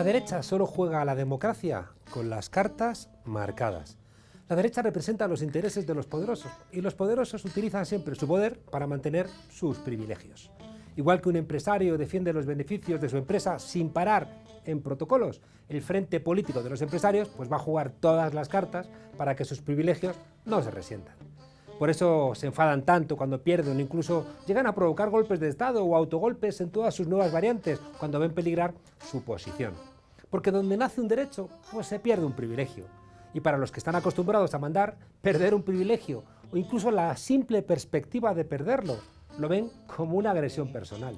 La derecha solo juega a la democracia con las cartas marcadas. La derecha representa los intereses de los poderosos y los poderosos utilizan siempre su poder para mantener sus privilegios. Igual que un empresario defiende los beneficios de su empresa sin parar en protocolos, el frente político de los empresarios pues va a jugar todas las cartas para que sus privilegios no se resientan. Por eso se enfadan tanto cuando pierden o incluso llegan a provocar golpes de Estado o autogolpes en todas sus nuevas variantes cuando ven peligrar su posición. Porque donde nace un derecho, pues se pierde un privilegio. Y para los que están acostumbrados a mandar, perder un privilegio o incluso la simple perspectiva de perderlo, lo ven como una agresión personal.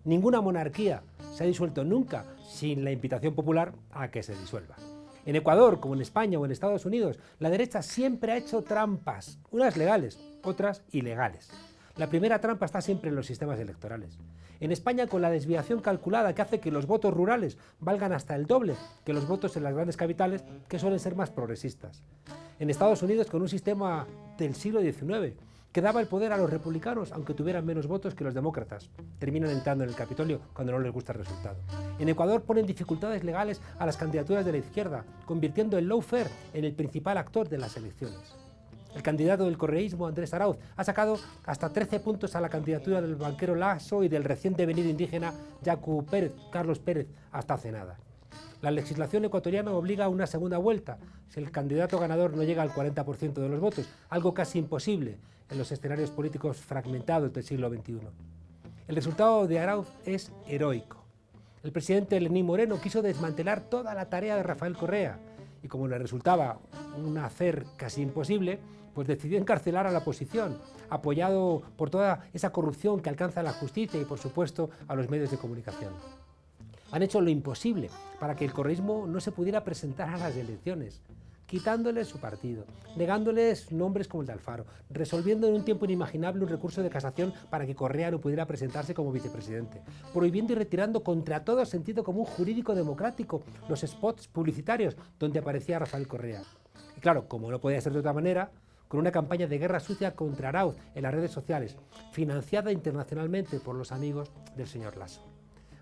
Ninguna monarquía se ha disuelto nunca sin la invitación popular a que se disuelva. En Ecuador, como en España o en Estados Unidos, la derecha siempre ha hecho trampas, unas legales, otras ilegales. La primera trampa está siempre en los sistemas electorales. En España, con la desviación calculada que hace que los votos rurales valgan hasta el doble que los votos en las grandes capitales, que suelen ser más progresistas. En Estados Unidos, con un sistema del siglo XIX, que daba el poder a los republicanos, aunque tuvieran menos votos que los demócratas. Terminan entrando en el Capitolio cuando no les gusta el resultado. En Ecuador ponen dificultades legales a las candidaturas de la izquierda, convirtiendo el lawfare en el principal actor de las elecciones. El candidato del correísmo, Andrés Arauz, ha sacado hasta 13 puntos a la candidatura del banquero Lasso y del recién devenido indígena Yacu Pérez, Carlos Pérez, hasta hace nada. La legislación ecuatoriana obliga a una segunda vuelta si el candidato ganador no llega al 40% de los votos, algo casi imposible en los escenarios políticos fragmentados del siglo XXI. El resultado de Arauz es heroico. El presidente Lenín Moreno quiso desmantelar toda la tarea de Rafael Correa y como le resultaba un hacer casi imposible, pues decidió encarcelar a la oposición, apoyado por toda esa corrupción que alcanza la justicia y por supuesto a los medios de comunicación. Han hecho lo imposible para que el correísmo no se pudiera presentar a las elecciones, quitándoles su partido, negándoles nombres como el de Alfaro, resolviendo en un tiempo inimaginable un recurso de casación para que Correa no pudiera presentarse como vicepresidente, prohibiendo y retirando contra todo sentido común jurídico democrático los spots publicitarios donde aparecía Rafael Correa. Y claro, como no podía ser de otra manera, con una campaña de guerra sucia contra Arauz en las redes sociales, financiada internacionalmente por los amigos del señor Lasso.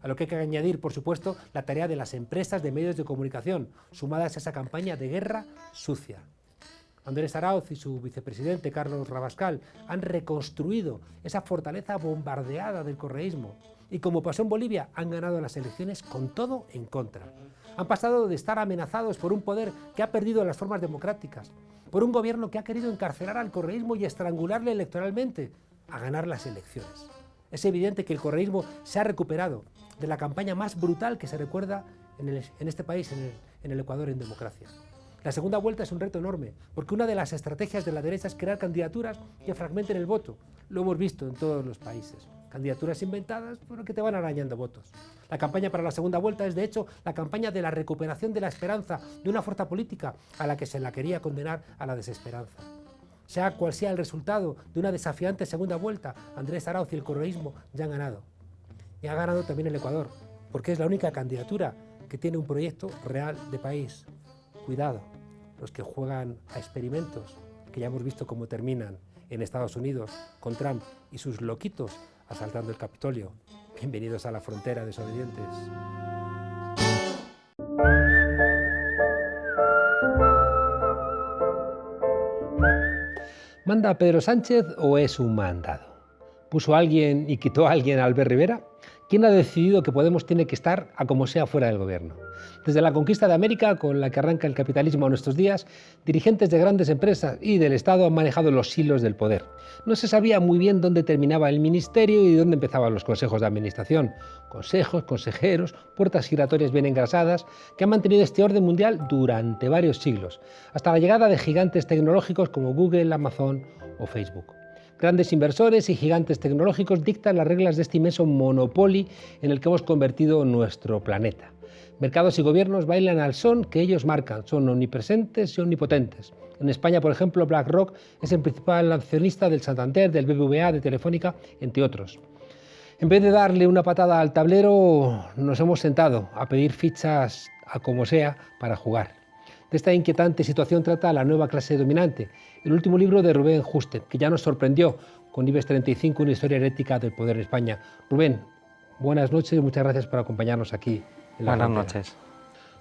A lo que hay que añadir, por supuesto, la tarea de las empresas de medios de comunicación, sumadas a esa campaña de guerra sucia. Andrés Arauz y su vicepresidente, Carlos Rabascal, han reconstruido esa fortaleza bombardeada del correísmo. Y como pasó en Bolivia, han ganado las elecciones con todo en contra. Han pasado de estar amenazados por un poder que ha perdido las formas democráticas, por un gobierno que ha querido encarcelar al correísmo y estrangularle electoralmente, a ganar las elecciones. Es evidente que el correísmo se ha recuperado de la campaña más brutal que se recuerda en este país, en el Ecuador en democracia. La segunda vuelta es un reto enorme, porque una de las estrategias de la derecha es crear candidaturas que fragmenten el voto. Lo hemos visto en todos los países. Candidaturas inventadas, pero que te van arañando votos. La campaña para la segunda vuelta es, de hecho, la campaña de la recuperación de la esperanza de una fuerza política a la que se la quería condenar a la desesperanza. Sea cual sea el resultado de una desafiante segunda vuelta, Andrés Arauz y el correísmo ya han ganado. Y ha ganado también el Ecuador, porque es la única candidatura que tiene un proyecto real de país. Cuidado, los que juegan a experimentos, que ya hemos visto cómo terminan en Estados Unidos con Trump y sus loquitos asaltando el Capitolio. Bienvenidos a la frontera, desobedientes. ¿Manda Pedro Sánchez o es un mandado? ¿Puso a alguien y quitó a alguien a Albert Rivera? ¿Quién ha decidido que Podemos tiene que estar a como sea fuera del gobierno? Desde la conquista de América, con la que arranca el capitalismo a nuestros días, dirigentes de grandes empresas y del Estado han manejado los hilos del poder. No se sabía muy bien dónde terminaba el ministerio y dónde empezaban los consejos de administración. Consejos, consejeros, puertas giratorias bien engrasadas, que han mantenido este orden mundial durante varios siglos, hasta la llegada de gigantes tecnológicos como Google, Amazon o Facebook. Grandes inversores y gigantes tecnológicos dictan las reglas de este inmenso monopolio en el que hemos convertido nuestro planeta. Mercados y gobiernos bailan al son que ellos marcan, son omnipresentes y omnipotentes. En España, por ejemplo, BlackRock es el principal accionista del Santander, del BBVA, de Telefónica, entre otros. En vez de darle una patada al tablero, nos hemos sentado a pedir fichas a como sea para jugar. De esta inquietante situación trata La nueva clase dominante, el último libro de Rubén Juste, que ya nos sorprendió con IBEX 35, una historia herética del poder en España. Rubén, buenas noches y muchas gracias por acompañarnos aquí. Buenas noches.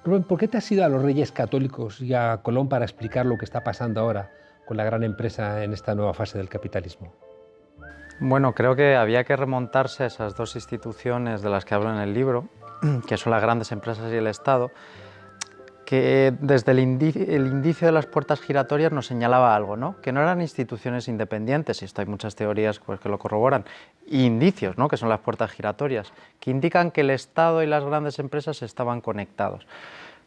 Rubén, ¿por qué te has ido a los Reyes Católicos y a Colón para explicar lo que está pasando ahora con la gran empresa en esta nueva fase del capitalismo? Bueno, creo que había que remontarse a esas dos instituciones de las que hablo en el libro, que son las grandes empresas y el Estado, que desde el indicio de las puertas giratorias nos señalaba algo, ¿no? Que no eran instituciones independientes, y esto hay muchas teorías pues, que lo corroboran, y indicios, ¿no? Que son las puertas giratorias, que indican que el Estado y las grandes empresas estaban conectados.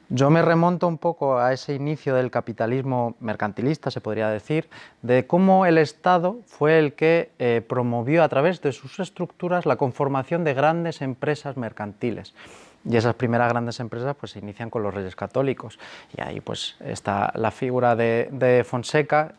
Yo me remonto un poco a ese inicio del capitalismo mercantilista, se podría decir, de cómo el Estado fue el que promovió a través de sus estructuras la conformación de grandes empresas mercantiles. Y esas primeras grandes empresas pues, se inician con los Reyes Católicos. Y ahí pues, está la figura de Fonseca,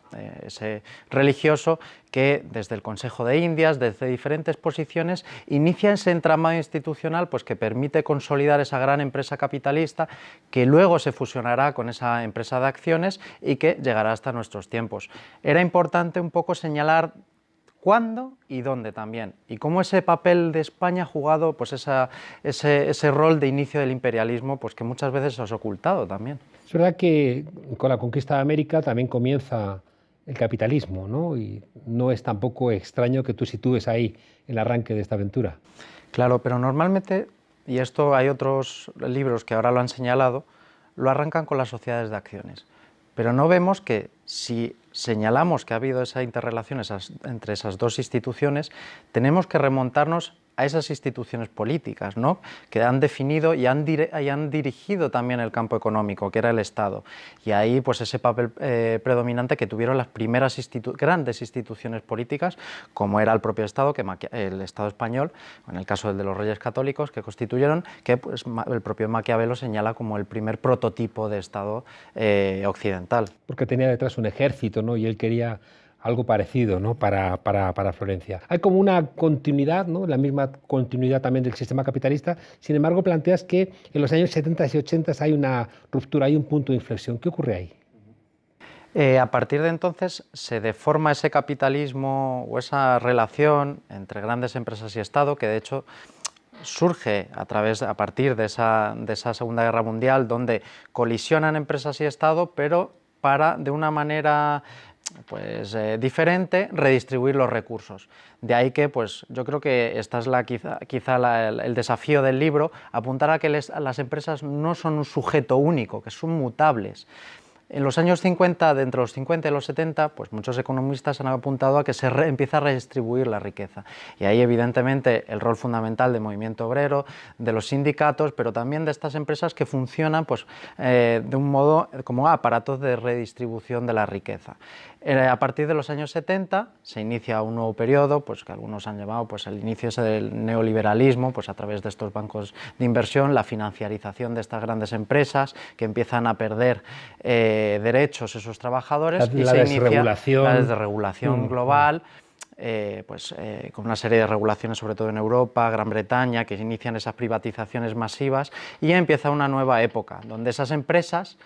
ese religioso, que desde el Consejo de Indias, desde diferentes posiciones, inicia ese entramado institucional pues, que permite consolidar esa gran empresa capitalista, que luego se fusionará con esa empresa de acciones y que llegará hasta nuestros tiempos. Era importante un poco señalar cuándo y dónde también, y cómo ese papel de España ha jugado pues ese rol de inicio del imperialismo pues que muchas veces se ha ocultado también. Es verdad que con la conquista de América también comienza el capitalismo, ¿no? Y no es tampoco extraño que tú sitúes ahí el arranque de esta aventura. Claro, pero normalmente, y esto hay otros libros que ahora lo han señalado, lo arrancan con las sociedades de acciones. Pero no vemos que si señalamos que ha habido esa interrelación entre esas dos instituciones, tenemos que remontarnos a esas instituciones políticas, ¿no? Que han definido y han dirigido también el campo económico, que era el Estado. Y ahí pues ese papel predominante que tuvieron las primeras grandes instituciones políticas, como era el propio Estado, el Estado español, en el caso del de los Reyes Católicos, que constituyeron, que pues, el propio Maquiavelo señala como el primer prototipo de Estado occidental. Porque tenía detrás un ejército, ¿no? Y él quería algo parecido, ¿no? para Florencia. Hay como una continuidad, ¿no? La misma continuidad también del sistema capitalista. Sin embargo, planteas que en los años 70 y 80 hay una ruptura, hay un punto de inflexión. ¿Qué ocurre ahí? A partir de entonces se deforma ese capitalismo o esa relación entre grandes empresas y Estado, que de hecho surge a partir de esa Segunda Guerra Mundial, donde colisionan empresas y Estado, pero para, de una manera pues, diferente, redistribuir los recursos. De ahí que pues, yo creo que esta es quizá el desafío del libro, apuntar a que las empresas no son un sujeto único, que son mutables. En los años 50, de entre los 50 y los 70, pues muchos economistas han apuntado a que se empieza a redistribuir la riqueza. Y ahí, evidentemente, el rol fundamental del movimiento obrero, de los sindicatos, pero también de estas empresas que funcionan pues, de un modo como aparatos de redistribución de la riqueza. A partir de los años 70 se inicia un nuevo periodo, pues, que algunos han llamado pues, el inicio ese del neoliberalismo, pues, a través de estos bancos de inversión, la financiarización de estas grandes empresas que empiezan a perder derechos esos trabajadores y se inicia la desregulación global. Con una serie de regulaciones, sobre todo en Europa, Gran Bretaña, que inician esas privatizaciones masivas y ya empieza una nueva época, donde esas empresas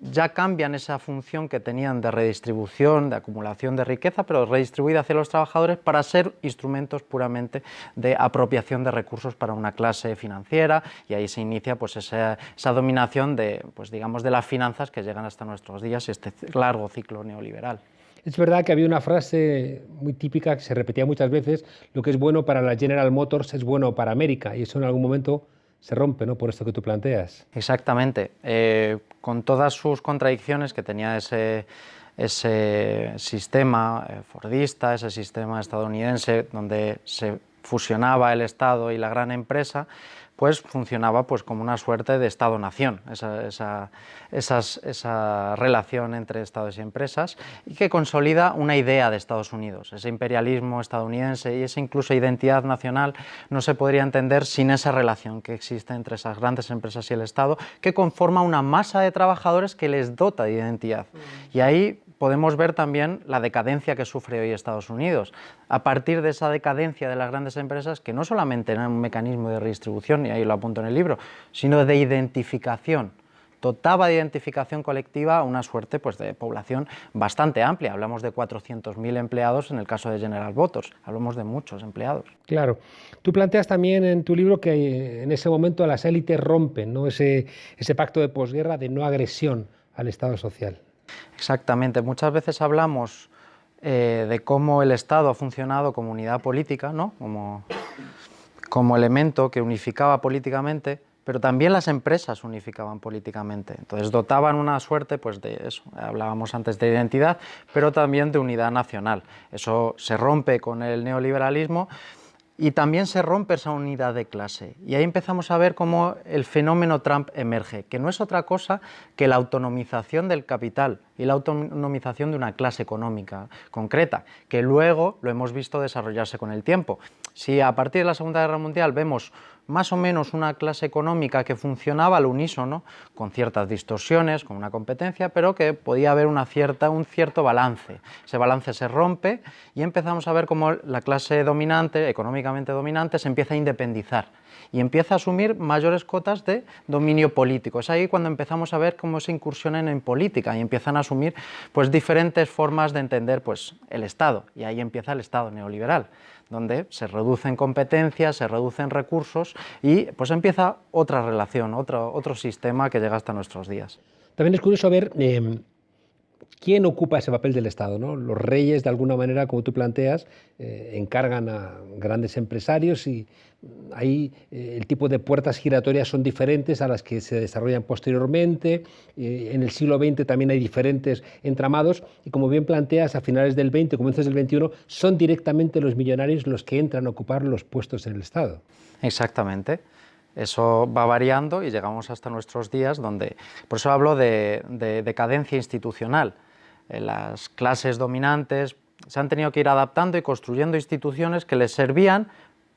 ya cambian esa función que tenían de redistribución, de acumulación de riqueza, pero redistribuida hacia los trabajadores para ser instrumentos puramente de apropiación de recursos para una clase financiera, y ahí se inicia pues, esa dominación pues, digamos, de las finanzas que llegan hasta nuestros días y este largo ciclo neoliberal. Es verdad que había una frase muy típica que se repetía muchas veces: lo que es bueno para la General Motors es bueno para América, y eso en algún momento se rompe, ¿no? Por esto que tú planteas. Exactamente. Con todas sus contradicciones que tenía ese sistema fordista, ese sistema estadounidense donde se fusionaba el Estado y la gran empresa, pues funcionaba pues como una suerte de Estado-nación, esa relación entre Estados y empresas, y que consolida una idea de Estados Unidos. Ese imperialismo estadounidense y esa incluso identidad nacional no se podría entender sin esa relación que existe entre esas grandes empresas y el Estado, que conforma una masa de trabajadores que les dota de identidad. Y ahí podemos ver también la decadencia que sufre hoy Estados Unidos, a partir de esa decadencia de las grandes empresas, que no solamente eran un mecanismo de redistribución, y ahí lo apunto en el libro, sino de identificación. dotaba de identificación colectiva a una suerte pues, de población bastante amplia. Hablamos de 400.000 empleados en el caso de General Motors, hablamos de muchos empleados. Claro. Tú planteas también en tu libro que en ese momento las élites rompen, ¿no? ese pacto de posguerra de no agresión al Estado social. Exactamente. Muchas veces hablamos de cómo el Estado ha funcionado como unidad política, ¿no? como elemento que unificaba políticamente, pero también las empresas unificaban políticamente. Entonces dotaban una suerte pues, de eso, hablábamos antes de identidad, pero también de unidad nacional. Eso se rompe con el neoliberalismo y también se rompe esa unidad de clase. Y ahí empezamos a ver cómo el fenómeno Trump emerge, que no es otra cosa que la autonomización del capital y la autonomización de una clase económica concreta, que luego lo hemos visto desarrollarse con el tiempo. Si a partir de la Segunda Guerra Mundial vemos más o menos una clase económica que funcionaba al unísono, con ciertas distorsiones, con una competencia, pero que podía haber un cierto balance. Ese balance se rompe y empezamos a ver cómo la clase dominante, económicamente dominante, se empieza a independizar y empieza a asumir mayores cotas de dominio político. Es ahí cuando empezamos a ver cómo se incursionan en política y empiezan a asumir pues, diferentes formas de entender pues, el Estado, y ahí empieza el Estado neoliberal, donde se reducen competencias, se reducen recursos y pues empieza otra relación, otro sistema que llega hasta nuestros días. También es curioso ver quién ocupa ese papel del Estado, ¿no? Los reyes, de alguna manera, como tú planteas, encargan a grandes empresarios y ahí el tipo de puertas giratorias son diferentes a las que se desarrollan posteriormente. En el siglo XX también hay diferentes entramados y, como bien planteas, a finales del XX, comienzos del XXI, son directamente los millonarios los que entran a ocupar los puestos en el Estado. Exactamente. Eso va variando y llegamos hasta nuestros días, donde, por eso hablo de decadencia institucional. Las clases dominantes se han tenido que ir adaptando y construyendo instituciones que les servían,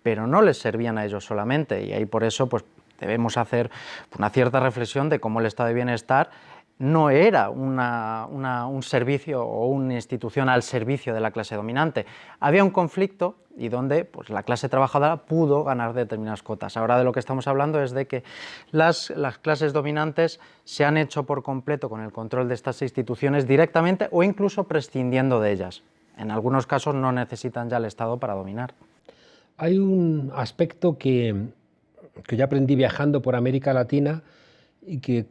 pero no les servían a ellos solamente, y ahí por eso pues, debemos hacer una cierta reflexión de cómo el estado de bienestar no era un servicio o una institución al servicio de la clase dominante. Había un conflicto y donde pues, la clase trabajadora pudo ganar determinadas cotas. Ahora de lo que estamos hablando es de que las clases dominantes se han hecho por completo con el control de estas instituciones directamente o incluso prescindiendo de ellas. En algunos casos no necesitan ya el Estado para dominar. Hay un aspecto que yo aprendí viajando por América Latina y que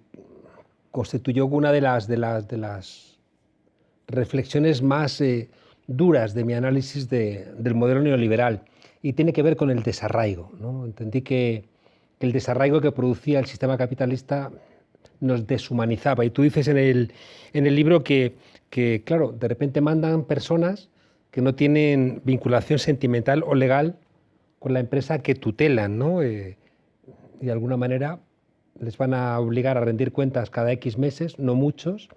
constituyó una de las reflexiones más duras de mi análisis del modelo neoliberal, y tiene que ver con el desarraigo, ¿no? Entendí que el desarraigo que producía el sistema capitalista nos deshumanizaba, y tú dices en el libro que, claro, de repente mandan personas que no tienen vinculación sentimental o legal con la empresa que tutelan, ¿no? Y de alguna manera les van a obligar a rendir cuentas cada X meses, no muchos,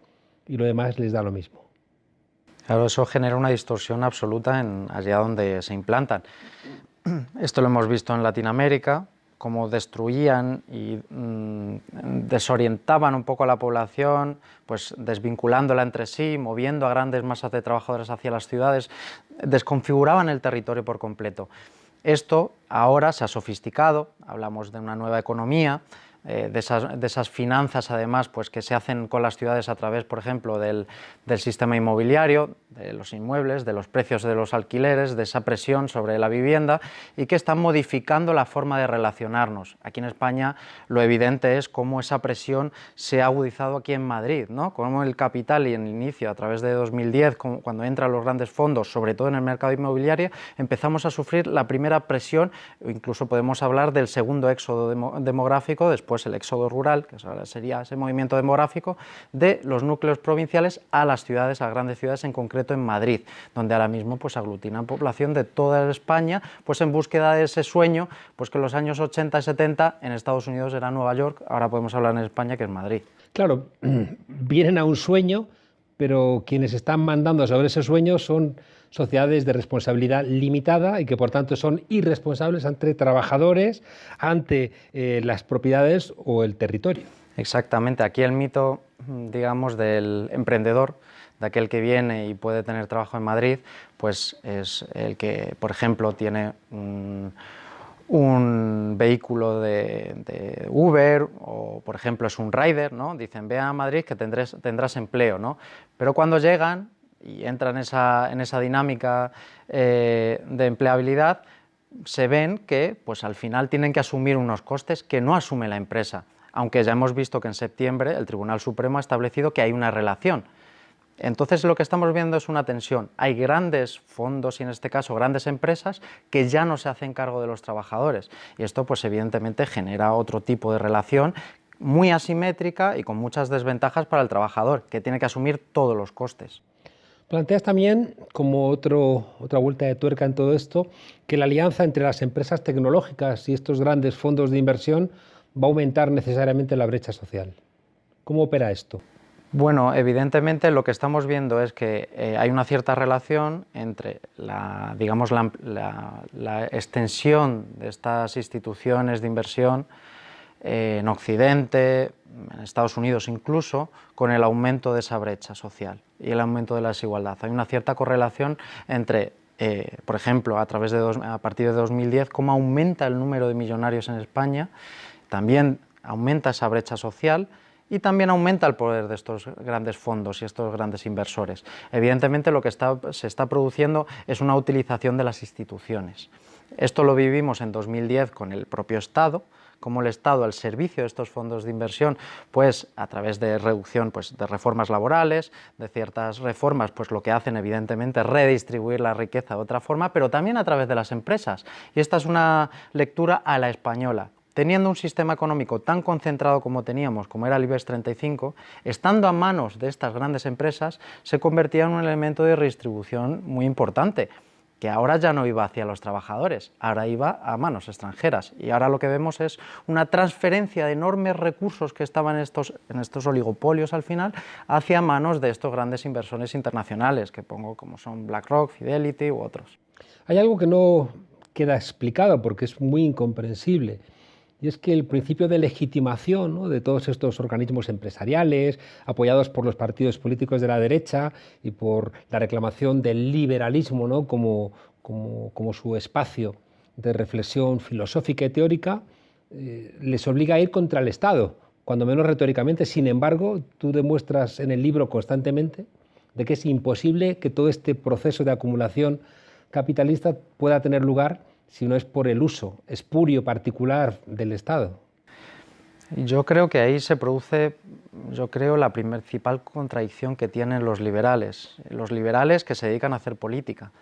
y lo demás les da lo mismo. Claro, eso genera una distorsión absoluta allá donde se implantan. Esto lo hemos visto en Latinoamérica, cómo destruían y desorientaban un poco a la población, pues desvinculándola entre sí, moviendo a grandes masas de trabajadores hacia las ciudades, desconfiguraban el territorio por completo. Esto ahora se ha sofisticado, hablamos de una nueva economía, de esas finanzas además pues, que se hacen con las ciudades a través, por ejemplo, del sistema inmobiliario, de los inmuebles, de los precios de los alquileres, de esa presión sobre la vivienda y que están modificando la forma de relacionarnos. Aquí en España lo evidente es cómo esa presión se ha agudizado aquí en Madrid, ¿no? Cómo el capital y en el inicio, a través de 2010, cuando entran los grandes fondos, sobre todo en el mercado inmobiliario, empezamos a sufrir la primera presión, o incluso podemos hablar del segundo éxodo demográfico, después el éxodo rural, que sería ese movimiento demográfico, de los núcleos provinciales a las ciudades, a grandes ciudades, en concreto en Madrid, donde ahora mismo pues, aglutinan población de toda España, pues en búsqueda de ese sueño, pues que en los años 80 y 70 en Estados Unidos era Nueva York, ahora podemos hablar en España que es Madrid. Claro, vienen a un sueño, pero quienes están mandando sobre ese sueño son sociedades de responsabilidad limitada y que por tanto son irresponsables ante trabajadores, ante las propiedades o el territorio. Exactamente, aquí el mito, digamos, del emprendedor, de aquel que viene y puede tener trabajo en Madrid, pues es el que, por ejemplo, tiene un vehículo de Uber o, por ejemplo, es un rider, ¿no? Dicen, ve a Madrid que tendrás empleo, ¿no? Pero cuando llegan y entran en esa dinámica de empleabilidad, se ven que pues, al final tienen que asumir unos costes que no asume la empresa, aunque ya hemos visto que en septiembre el Tribunal Supremo ha establecido que hay una relación. Entonces lo que estamos viendo es una tensión. Hay grandes fondos y en este caso grandes empresas que ya no se hacen cargo de los trabajadores y esto pues evidentemente genera otro tipo de relación muy asimétrica y con muchas desventajas para el trabajador, que tiene que asumir todos los costes. Planteas también, como otra vuelta de tuerca en todo esto, que la alianza entre las empresas tecnológicas y estos grandes fondos de inversión va a aumentar necesariamente la brecha social. ¿Cómo opera esto? Bueno, evidentemente lo que estamos viendo es que hay una cierta relación entre la extensión de estas instituciones de inversión en Occidente, en Estados Unidos incluso, con el aumento de esa brecha social y el aumento de la desigualdad. Hay una cierta correlación entre, por ejemplo, a partir de 2010, cómo aumenta el número de millonarios en España, también aumenta esa brecha social y también aumenta el poder de estos grandes fondos y estos grandes inversores. Evidentemente lo que se está produciendo es una utilización de las instituciones. Esto lo vivimos en 2010 con el propio Estado, como el Estado al servicio de estos fondos de inversión, pues a través de reducción pues, de reformas laborales, de ciertas reformas, pues lo que hacen evidentemente es redistribuir la riqueza de otra forma, pero también a través de las empresas. Y esta es una lectura a la española. Teniendo un sistema económico tan concentrado como teníamos, como era el IBEX 35, estando a manos de estas grandes empresas, se convertía en un elemento de redistribución muy importante, que ahora ya no iba hacia los trabajadores, ahora iba a manos extranjeras. Y ahora lo que vemos es una transferencia de enormes recursos que estaban en estos oligopolios al final, hacia manos de estos grandes inversores internacionales, que pongo como son BlackRock, Fidelity u otros. Hay algo que no queda explicado porque es muy incomprensible. Y es que el principio de legitimación, ¿no?, de todos estos organismos empresariales, apoyados por los partidos políticos de la derecha y por la reclamación del liberalismo, ¿no?, como su espacio de reflexión filosófica y teórica, les obliga a ir contra el Estado, cuando menos retóricamente. Sin embargo, tú demuestras en el libro constantemente de que es imposible que todo este proceso de acumulación capitalista pueda tener lugar si no es por el uso espurio particular del Estado. Yo creo que ahí se produce, la principal contradicción que tienen los liberales que se dedican a hacer política,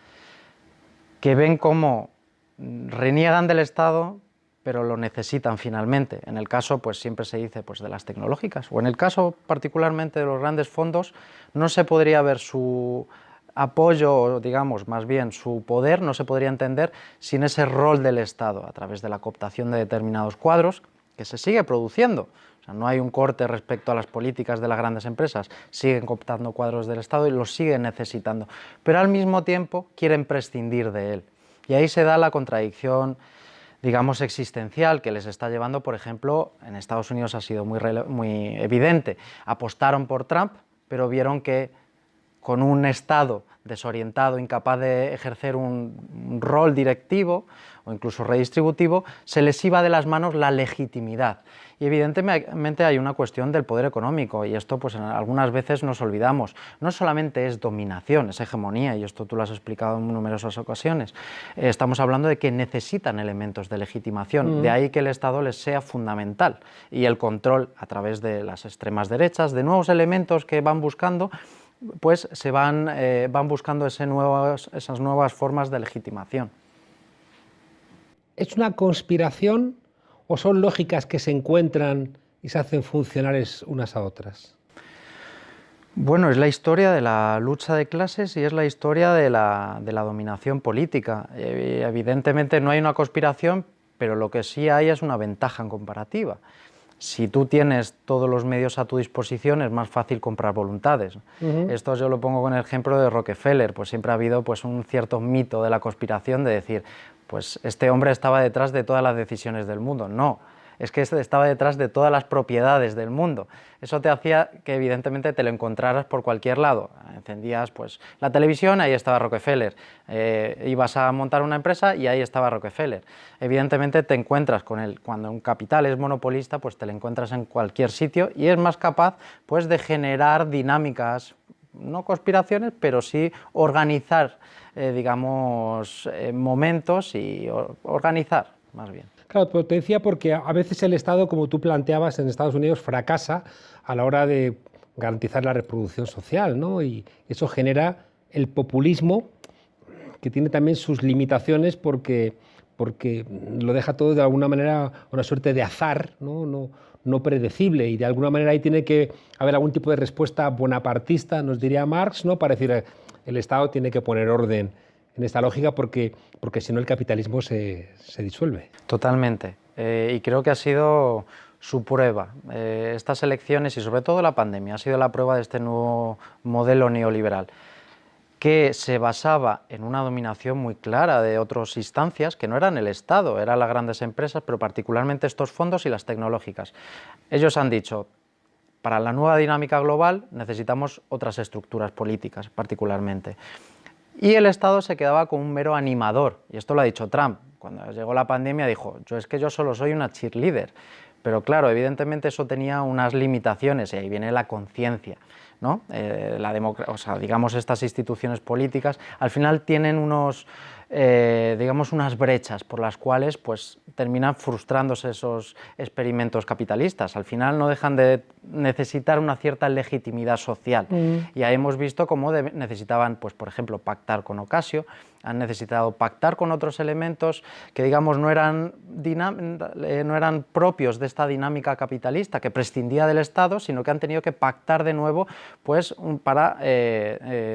que ven cómo reniegan del Estado, pero lo necesitan finalmente. En el caso, pues siempre se dice pues, de las tecnológicas, o en el caso particularmente de los grandes fondos, no se podría ver su apoyo, o digamos más bien su poder, no se podría entender sin ese rol del Estado a través de la cooptación de determinados cuadros que se sigue produciendo. O sea, no hay un corte respecto a las políticas de las grandes empresas, siguen cooptando cuadros del Estado y los siguen necesitando, pero al mismo tiempo quieren prescindir de él. Y ahí se da la contradicción, digamos, existencial que les está llevando, por ejemplo, en Estados Unidos ha sido muy evidente. Apostaron por Trump, pero vieron que con un Estado desorientado, incapaz de ejercer un rol directivo o incluso redistributivo, se les iba de las manos la legitimidad. Y evidentemente hay una cuestión del poder económico, y esto pues algunas veces nos olvidamos. No solamente es dominación, es hegemonía, y esto tú lo has explicado en numerosas ocasiones. Estamos hablando de que necesitan elementos de legitimación, de ahí que el Estado les sea fundamental, y el control a través de las extremas derechas, de nuevos elementos que van buscando, pues se van buscando esas nuevas formas de legitimación. ¿Es una conspiración o son lógicas que se encuentran y se hacen funcionales unas a otras? Bueno, es la historia de la lucha de clases y es la historia de la dominación política. Evidentemente no hay una conspiración, pero lo que sí hay es una ventaja en comparativa. Si tú tienes todos los medios a tu disposición, es más fácil comprar voluntades. Esto yo lo pongo con el ejemplo de Rockefeller, pues siempre ha habido pues, un cierto mito de la conspiración de decir, pues este hombre estaba detrás de todas las decisiones del mundo. No, es que estaba detrás de todas las propiedades del mundo. Eso te hacía que evidentemente te lo encontraras por cualquier lado. Encendías pues la televisión, ahí estaba Rockefeller. Ibas a montar una empresa y ahí estaba Rockefeller. Evidentemente te encuentras con él, cuando un capital es monopolista, pues te lo encuentras en cualquier sitio y es más capaz pues de generar dinámicas, no conspiraciones, pero sí organizar, digamos, momentos y organizar, más bien. Claro, pero te decía porque a veces el Estado, como tú planteabas, en Estados Unidos fracasa a la hora de garantizar la reproducción social, ¿no? Y eso genera el populismo, que tiene también sus limitaciones porque lo deja todo de alguna manera una suerte de azar, no predecible, y de alguna manera ahí tiene que haber algún tipo de respuesta bonapartista, nos diría Marx, ¿no? Para decir, el Estado tiene que poner orden en esta lógica porque si no el capitalismo se disuelve. Totalmente, y creo que ha sido su prueba. Estas elecciones y sobre todo la pandemia ha sido la prueba de este nuevo modelo neoliberal, que se basaba en una dominación muy clara de otras instancias que no eran el Estado, eran las grandes empresas, pero particularmente estos fondos y las tecnológicas. Ellos han dicho, para la nueva dinámica global necesitamos otras estructuras políticas, particularmente. Y el Estado se quedaba como un mero animador, y esto lo ha dicho Trump. Cuando llegó la pandemia dijo, yo solo soy una cheerleader. Pero claro, evidentemente eso tenía unas limitaciones, y ahí viene la conciencia, ¿no? Digamos, estas instituciones políticas al final tienen digamos, unas brechas por las cuales pues, terminan frustrándose esos experimentos capitalistas. Al final no dejan de necesitar una cierta legitimidad social. Y ahí hemos visto cómo necesitaban, pues, por ejemplo, pactar con Ocasio, han necesitado pactar con otros elementos que, digamos, no eran propios de esta dinámica capitalista que prescindía del Estado, sino que han tenido que pactar de nuevo pues, para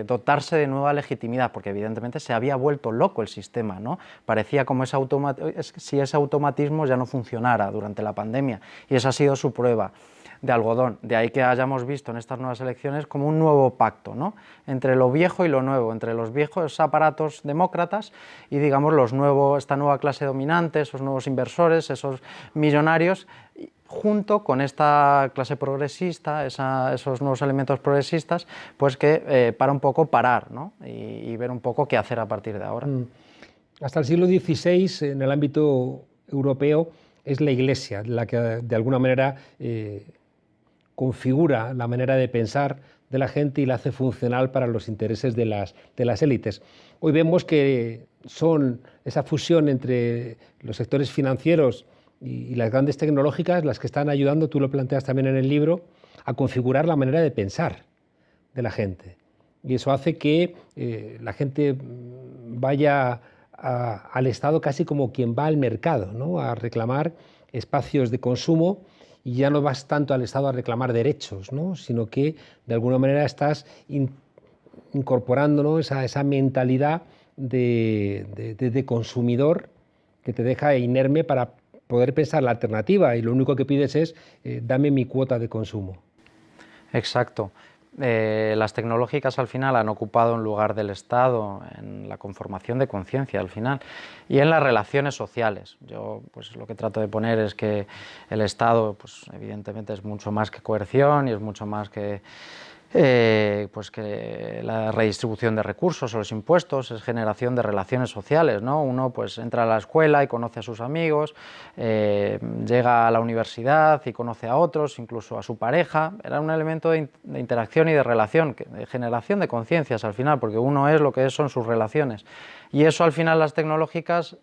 dotarse de nueva legitimidad, porque evidentemente se había vuelto loco el sistema, ¿no? Parecía como si ese automatismo ya no funcionara durante la pandemia, y esa ha sido su prueba de algodón. De ahí que hayamos visto en estas nuevas elecciones como un nuevo pacto, ¿no? Entre lo viejo y lo nuevo, entre los viejos aparatos demócratas y, digamos, esta nueva clase dominante, esos nuevos inversores, esos millonarios, junto con esta clase progresista, esos nuevos elementos progresistas, pues que para un poco parar, ¿no? y ver un poco qué hacer a partir de ahora. Hasta el siglo XVI, en el ámbito europeo, es la Iglesia la que de alguna manera configura la manera de pensar de la gente y la hace funcional para los intereses de las élites. Hoy vemos que son esa fusión entre los sectores financieros y las grandes tecnológicas las que están ayudando, tú lo planteas también en el libro, a configurar la manera de pensar de la gente. Y eso hace que la gente vaya al Estado casi como quien va al mercado, ¿no? A reclamar espacios de consumo, y ya no vas tanto al Estado a reclamar derechos, ¿no? Sino que de alguna manera estás incorporando, ¿no? esa mentalidad de consumidor que te deja inerme para poder pensar la alternativa, y lo único que pides es dame mi cuota de consumo. Exacto. Las tecnológicas al final han ocupado un lugar del Estado en la conformación de conciencia al final y en las relaciones sociales. Yo pues lo que trato de poner es que el Estado pues evidentemente es mucho más que coerción y es mucho más que pues que la redistribución de recursos o los impuestos, es generación de relaciones sociales, ¿no? Uno pues entra a la escuela y conoce a sus amigos, llega a la universidad y conoce a otros, incluso a su pareja. Era un elemento de interacción y de relación, de generación de conciencias al final, porque uno es lo que son sus relaciones. Y eso al final las tecnológicas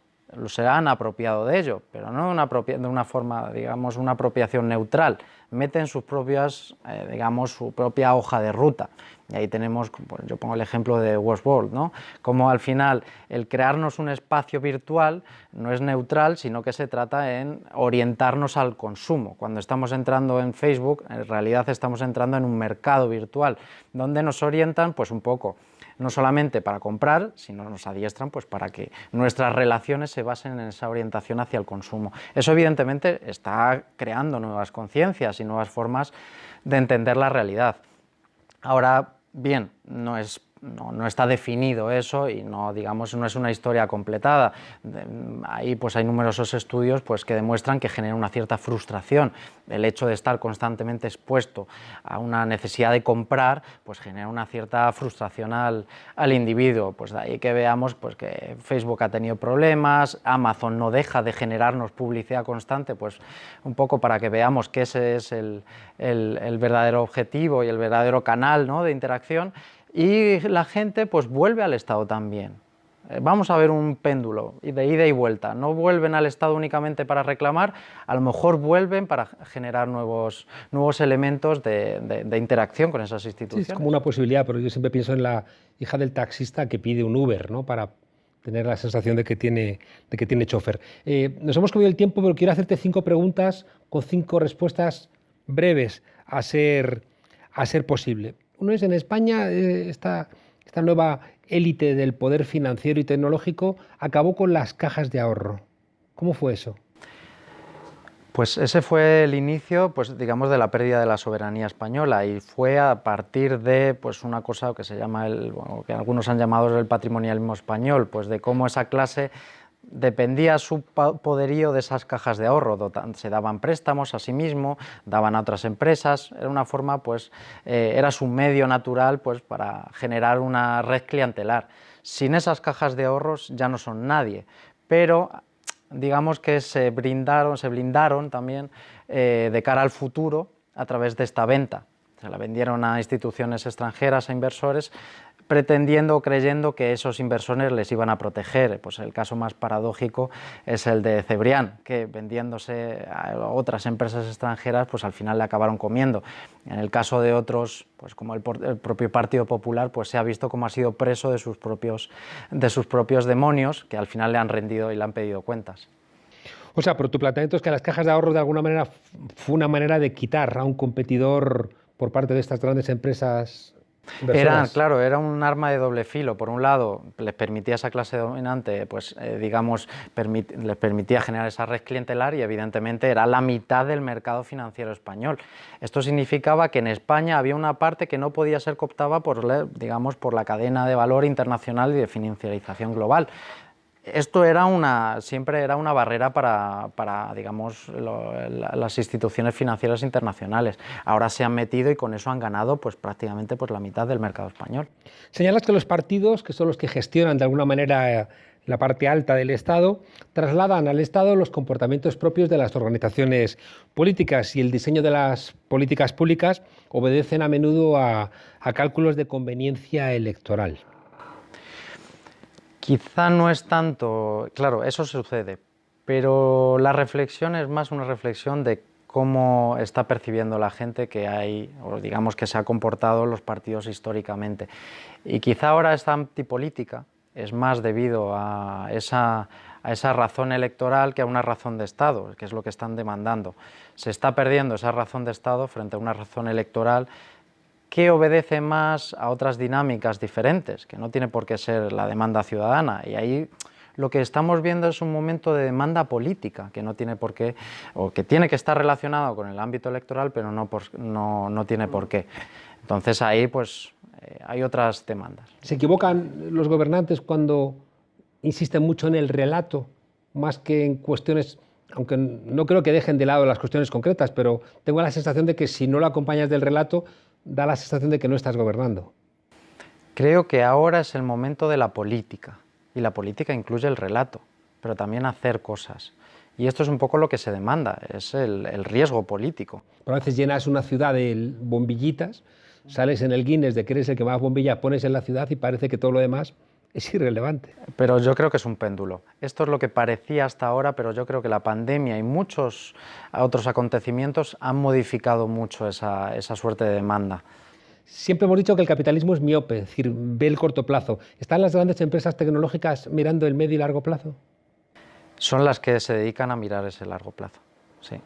se han apropiado de ello, pero no de una forma, digamos, una apropiación neutral. Meten sus propias, digamos, su propia hoja de ruta. Y ahí tenemos, pues yo pongo el ejemplo de Westworld, ¿no? Como al final el crearnos un espacio virtual no es neutral, sino que se trata en orientarnos al consumo. Cuando estamos entrando en Facebook, en realidad estamos entrando en un mercado virtual, donde nos orientan pues un poco, no solamente para comprar, sino nos adiestran pues para que nuestras relaciones se basen en esa orientación hacia el consumo. Eso evidentemente está creando nuevas conciencias y nuevas formas de entender la realidad. Ahora bien, no es no está definido eso y no, digamos, no es una historia completada. Ahí pues hay numerosos estudios pues, que demuestran que genera una cierta frustración. El hecho de estar constantemente expuesto a una necesidad de comprar pues genera una cierta frustración al individuo. Pues de ahí que veamos pues, que Facebook ha tenido problemas, Amazon no deja de generarnos publicidad constante, pues un poco para que veamos que ese es el verdadero objetivo y el verdadero canal, ¿no?, de interacción. Y la gente pues vuelve al Estado también. Vamos a ver un péndulo de ida y vuelta. No vuelven al Estado únicamente para reclamar, a lo mejor vuelven para generar nuevos elementos de interacción con esas instituciones. Sí, es como una posibilidad, pero yo siempre pienso en la hija del taxista que pide un Uber, ¿no?, para tener la sensación de que tiene chofer. Nos hemos comido el tiempo, pero quiero hacerte 5 preguntas con 5 respuestas breves a ser posible. Uno es: en España esta nueva élite del poder financiero y tecnológico acabó con las cajas de ahorro. ¿Cómo fue eso? Pues ese fue el inicio, pues digamos, de la pérdida de la soberanía española, y fue a partir de pues una cosa que se llama que algunos han llamado el patrimonialismo español, pues de cómo esa clase dependía su poderío de esas cajas de ahorro. Se daban préstamos a sí mismo, daban a otras empresas, era una forma, pues, era su medio natural pues, para generar una red clientelar. Sin esas cajas de ahorros ya no son nadie, pero digamos que se blindaron también de cara al futuro a través de esta venta. Se la vendieron a instituciones extranjeras, a inversores, pretendiendo o creyendo que esos inversores les iban a proteger. Pues el caso más paradójico es el de Cebrián, que vendiéndose a otras empresas extranjeras, pues al final le acabaron comiendo. En el caso de otros, pues como el propio Partido Popular, pues se ha visto cómo ha sido preso de sus propios demonios, que al final le han rendido y le han pedido cuentas. O sea, pero tu planteamiento es que las cajas de ahorro de alguna manera fue una manera de quitar a un competidor por parte de estas grandes empresas inversoras. Era un arma de doble filo. Por un lado, les permitía a esa clase dominante, pues, les permitía generar esa red clientelar, y evidentemente era la mitad del mercado financiero español. Esto significaba que en España había una parte que no podía ser cooptada por la cadena de valor internacional y de financiarización global. Esto siempre era una barrera para digamos, las instituciones financieras internacionales. Ahora se han metido y con eso han ganado pues, prácticamente pues, la mitad del mercado español. Señalas que los partidos, que son los que gestionan de alguna manera la parte alta del Estado, trasladan al Estado los comportamientos propios de las organizaciones políticas, y el diseño de las políticas públicas obedecen a menudo a cálculos de conveniencia electoral. Quizá no es tanto, claro, eso sucede, pero la reflexión es más una reflexión de cómo está percibiendo la gente que hay, o digamos que se ha comportado los partidos históricamente. Y quizá ahora esta antipolítica es más debido a esa razón electoral que a una razón de Estado, que es lo que están demandando. Se está perdiendo esa razón de Estado frente a una razón electoral que obedece más a otras dinámicas diferentes, que no tiene por qué ser la demanda ciudadana. Y ahí lo que estamos viendo es un momento de demanda política, que no tiene por qué, o que tiene que estar relacionado con el ámbito electoral, pero no tiene por qué. Entonces ahí pues hay otras demandas. ¿Se equivocan los gobernantes cuando insisten mucho en el relato, más que en cuestiones, aunque no creo que dejen de lado las cuestiones concretas, pero tengo la sensación de que si no lo acompañas del relato, da la sensación de que no estás gobernando? Creo que ahora es el momento de la política, y la política incluye el relato, pero también hacer cosas. Y esto es un poco lo que se demanda, es el riesgo político. Pero a veces llenas una ciudad de bombillitas, sales en el Guinness de que eres el que más bombillas pones en la ciudad y parece que todo lo demás es irrelevante. Pero yo creo que es un péndulo. Esto es lo que parecía hasta ahora, pero yo creo que la pandemia y muchos otros acontecimientos han modificado mucho esa suerte de demanda. Siempre hemos dicho que el capitalismo es miope, es decir, ve el corto plazo. ¿Están las grandes empresas tecnológicas mirando el medio y largo plazo? Son las que se dedican a mirar ese largo plazo, sí.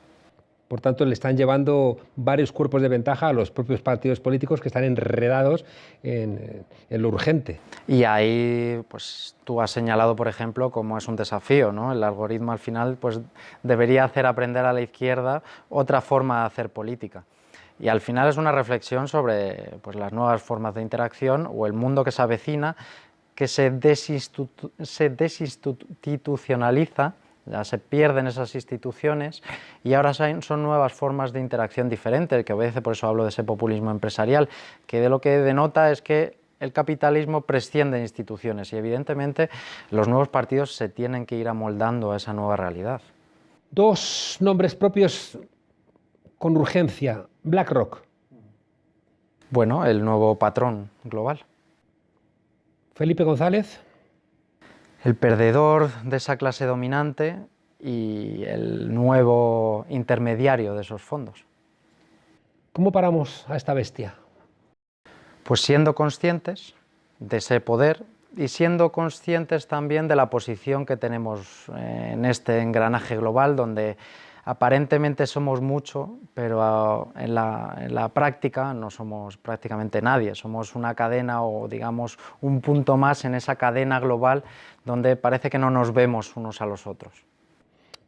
Por tanto, le están llevando varios cuerpos de ventaja a los propios partidos políticos que están enredados en lo urgente. Y ahí pues, tú has señalado, por ejemplo, cómo es un desafío, ¿no? El algoritmo al final pues, debería hacer aprender a la izquierda otra forma de hacer política. Y al final es una reflexión sobre pues, las nuevas formas de interacción o el mundo que se avecina, que se desinstitucionaliza, ya se pierden esas instituciones y ahora son nuevas formas de interacción diferentes, que obedece, por eso hablo de ese populismo empresarial, que de lo que denota es que el capitalismo presciende de instituciones y evidentemente los nuevos partidos se tienen que ir amoldando a esa nueva realidad. Dos nombres propios con urgencia: BlackRock. Bueno, el nuevo patrón global. Felipe González. El perdedor de esa clase dominante y el nuevo intermediario de esos fondos. ¿Cómo paramos a esta bestia? Pues siendo conscientes de ese poder y siendo conscientes también de la posición que tenemos en este engranaje global donde aparentemente somos mucho, pero en la práctica no somos prácticamente nadie, somos una cadena o digamos un punto más en esa cadena global donde parece que no nos vemos unos a los otros.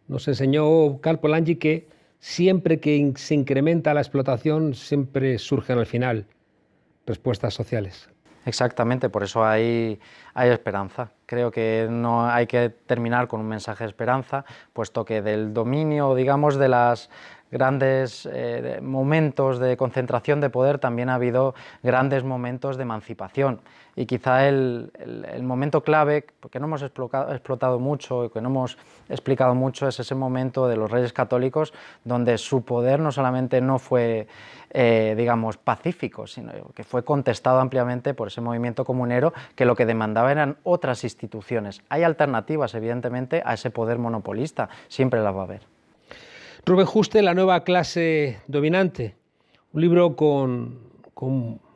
Nos enseñó Karl Polanyi que siempre que se incrementa la explotación siempre surgen al final respuestas sociales. Exactamente, por eso hay esperanza. Creo que no hay que terminar con un mensaje de esperanza, puesto que del dominio, digamos, de los grandes momentos de concentración de poder también ha habido grandes momentos de emancipación. Y quizá el momento clave, que no hemos explotado mucho y que no hemos explicado mucho, es ese momento de los Reyes Católicos, donde su poder no solamente no fue, digamos, pacífico, sino que fue contestado ampliamente por ese movimiento comunero que lo que demandaba eran otras instituciones. Hay alternativas, evidentemente, a ese poder monopolista, siempre las va a haber. Rubén Juste, La nueva clase dominante, un libro con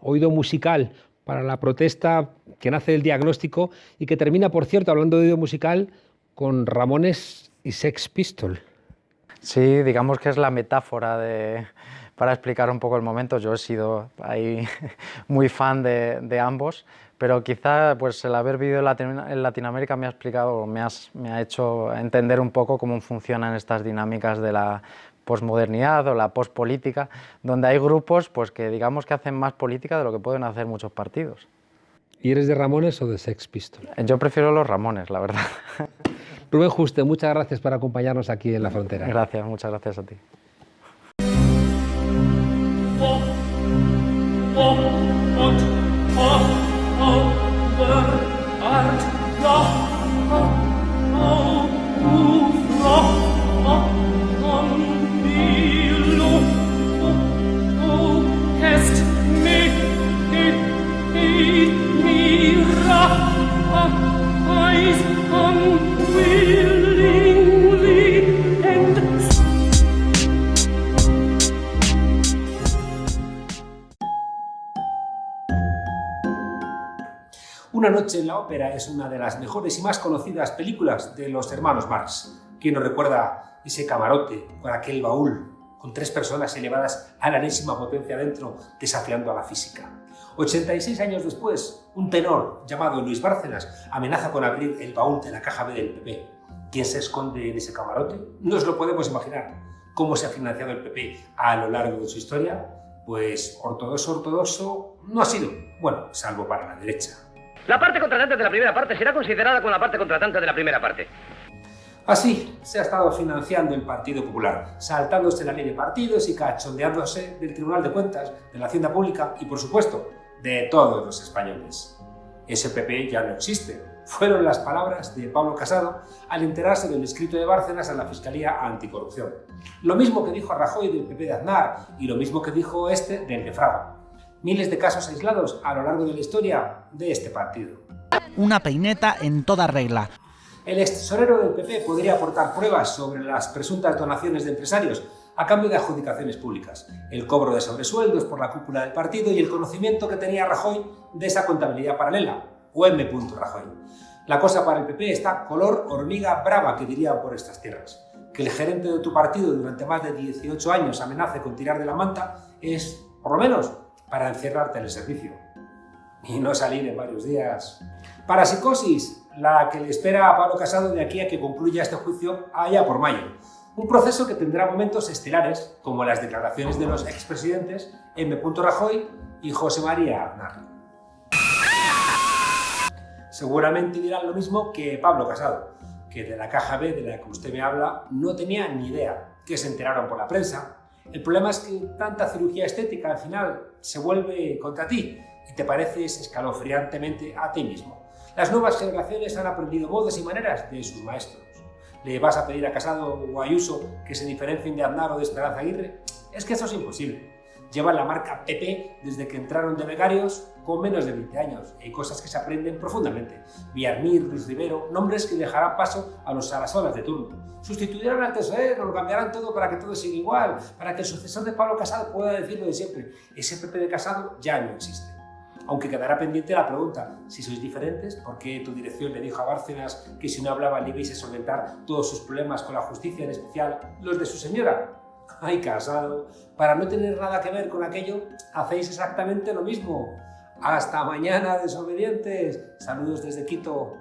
oído musical para la protesta que nace del diagnóstico y que termina, por cierto, hablando de oído musical, con Ramones y Sex Pistols. Sí, digamos que es la metáfora para explicar un poco el momento. Yo he sido ahí muy fan de ambos, pero quizá pues, el haber vivido en Latinoamérica me ha hecho entender un poco cómo funcionan estas dinámicas de la posmodernidad o la pospolítica, donde hay grupos pues, que digamos que hacen más política de lo que pueden hacer muchos partidos. ¿Y eres de Ramones o de Sex Pistols? Yo prefiero los Ramones, la verdad. Rubén Juste, muchas gracias por acompañarnos aquí en La Frontera. Gracias, muchas gracias a ti. Una noche en la ópera es una de las mejores y más conocidas películas de los hermanos Marx. ¿Quién nos recuerda ese camarote con aquel baúl, con 3 personas elevadas a la enésima potencia dentro, desafiando a la física? 86 años después, un tenor llamado Luis Bárcenas amenaza con abrir el baúl de la caja B del PP. ¿Quién se esconde en ese camarote? No nos lo podemos imaginar. ¿Cómo se ha financiado el PP a lo largo de su historia? Pues ortodoxo no ha sido, bueno, salvo para la derecha. La parte contratante de la primera parte será considerada como la parte contratante de la primera parte. Así se ha estado financiando el Partido Popular, saltándose la ley de partidos y cachondeándose del Tribunal de Cuentas, de la Hacienda Pública y, por supuesto, de todos los españoles. Ese PP ya no existe. Fueron las palabras de Pablo Casado al enterarse del escrito de Bárcenas a la Fiscalía Anticorrupción. Lo mismo que dijo a Rajoy del PP de Aznar y lo mismo que dijo este del de Fraga. Miles de casos aislados a lo largo de la historia de este partido. Una peineta en toda regla. El extesorero del PP podría aportar pruebas sobre las presuntas donaciones de empresarios a cambio de adjudicaciones públicas, el cobro de sobresueldos por la cúpula del partido y el conocimiento que tenía Rajoy de esa contabilidad paralela, o M. Rajoy. La cosa para el PP está color hormiga brava, que dirían por estas tierras. Que el gerente de tu partido durante más de 18 años amenace con tirar de la manta es, por lo menos, para encerrarte en el servicio y no salir en varios días. Parapsicosis, la que le espera a Pablo Casado de aquí a que concluya este juicio allá por mayo. Un proceso que tendrá momentos estelares, como las declaraciones de los expresidentes M. Rajoy y José María Aznar. Seguramente dirán lo mismo que Pablo Casado, que de la caja B de la que usted me habla no tenía ni idea, que se enteraron por la prensa. El problema es que tanta cirugía estética al final se vuelve contra ti y te pareces escalofriantemente a ti mismo. Las nuevas generaciones han aprendido modos y maneras de sus maestros. ¿Le vas a pedir a Casado o a Ayuso que se diferencien de Aznar o de Esperanza Aguirre? Es que eso es imposible. Llevan la marca PP desde que entraron de becarios con menos de 20 años. Hay cosas que se aprenden profundamente. Villarmir, Luis Rivero, nombres que dejarán paso a los Sarasolas de turno. Sustituirán al tesorero, lo cambiarán todo para que todo siga igual, para que el sucesor de Pablo Casado pueda decir lo de siempre. Ese PP de Casado ya no existe. Aunque quedará pendiente la pregunta, si sois diferentes, ¿por qué tu dirección le dijo a Bárcenas que si no hablaba le ibais a solventar todos sus problemas con la justicia, en especial los de su señora? ¡Ay, Casado! Para no tener nada que ver con aquello, hacéis exactamente lo mismo. ¡Hasta mañana, desobedientes! Saludos desde Quito.